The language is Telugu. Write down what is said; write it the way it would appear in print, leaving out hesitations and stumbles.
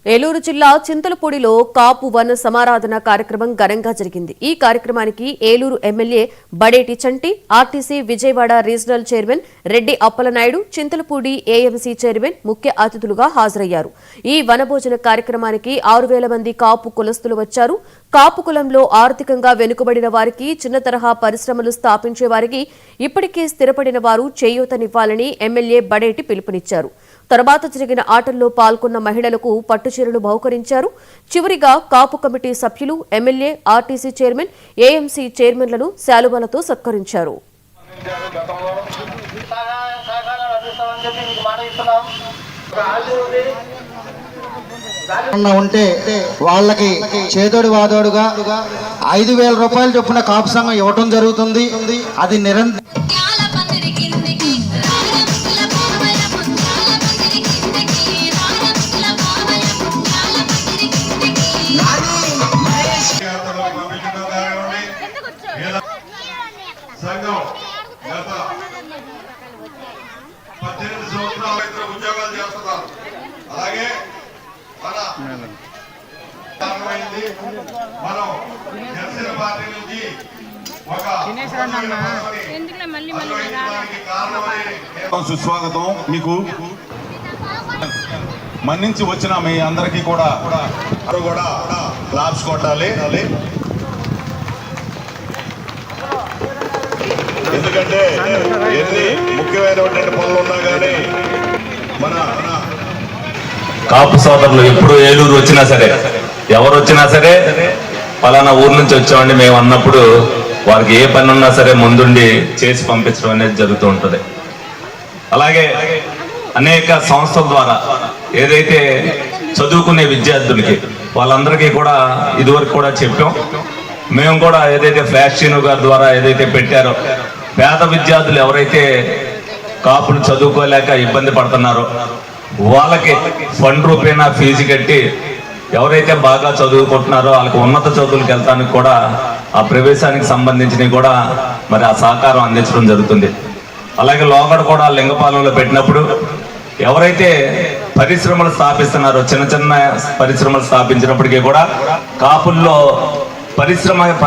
ఏలూరు జిల్లా చింతలపూడిలో కాపు వన సమారాధన కార్యక్రమం ఘనంగా జరిగింది. ఈ కార్యక్రమానికి Eluru MLA Badeti Chanti, RTC Vijayawada regional chairman Reddy Appalanaidu, Chintalapudi AMC chairman ముఖ్య అతిథులుగా హాజరయ్యారు. ఈ వనభోజన కార్యక్రమానికి 6,000 మంది కాపు కులస్తులు వచ్చారు. కాపు కులంలో ఆర్థికంగా వెనుకబడిన వారికి, చిన్న తరహా పరిశ్రమలు స్థాపించే వారికి, ఇప్పటికే స్థిరపడిన వారు చేయూతనివ్వాలని ఎమ్మెల్యే బడేటి పిలుపునిచ్చారు. తర్వాత జరిగిన ఆటల్లో పాల్గొన్న మహిళలకు పట్టుచీరలు బహుకరించారు. చివరిగా కాపు కమిటీ సభ్యులు, ఎమ్మెల్యే, ఆర్టీసీ చైర్మన్, ఏఎంసీ చైర్మన్లను శాలువాలతో సత్కరించారు. ఉంటే వాళ్ళకి చేదోడు వాదోడుగా 5,000 రూపాయలు చొప్పున కాపు సంఘం ఇవ్వటం జరుగుతుంది. అది నిరంతరం సంఘం గత 18 సంవత్సరాలు ఉద్యోగాలు చేస్తున్నారు. అలాగే మనం జనసేన పార్టీ నుంచి సుస్వాగతం. మీకు మన్నించి వచ్చిన మీ అందరికీ కూడా క్లాప్స్ కొట్టాలి. ఎందుకంటే ఎన్ని ముఖ్యమైనటువంటి పనులు ఉన్నా కానీ మన కాపు సోదరులు ఎప్పుడు ఏలూరు వచ్చినా సరే, ఎవరు వచ్చినా సరే, పలానా ఊరు నుంచి వచ్చామండి మేము అన్నప్పుడు వారికి ఏ పని ఉన్నా సరే ముందుండి చేసి పంపించడం అనేది జరుగుతూ ఉంటుంది. అలాగే అనేక సంస్థల ద్వారా ఏదైతే చదువుకునే విద్యార్థులకి వాళ్ళందరికీ కూడా ఇదివరకు కూడా చెప్పాం. మేము కూడా ఏదైతే ఫ్లాషీను గారి ద్వారా ఏదైతే పెట్టారో, పేద విద్యార్థులు ఎవరైతే కాపులు చదువుకోలేక ఇబ్బంది పడుతున్నారో వాళ్ళకి ఫండ్ రూపేణా ఫీజు కట్టి ఎవరైతే బాగా చదువుకుంటున్నారో వాళ్ళకి ఉన్నత చదువులకు వెళ్తానికి కూడా ఆ ప్రవేశానికి సంబంధించినవి కూడా మరి ఆ సహకారం అందించడం జరుగుతుంది. అలాగే లోగడ కూడా లింగపాలెంలో పెట్టినప్పుడు ఎవరైతే పరిశ్రమలు స్థాపిస్తున్నారో, చిన్న చిన్న పరిశ్రమలు స్థాపించినప్పటికీ కూడా కాపుల్లో పరిశ్రమ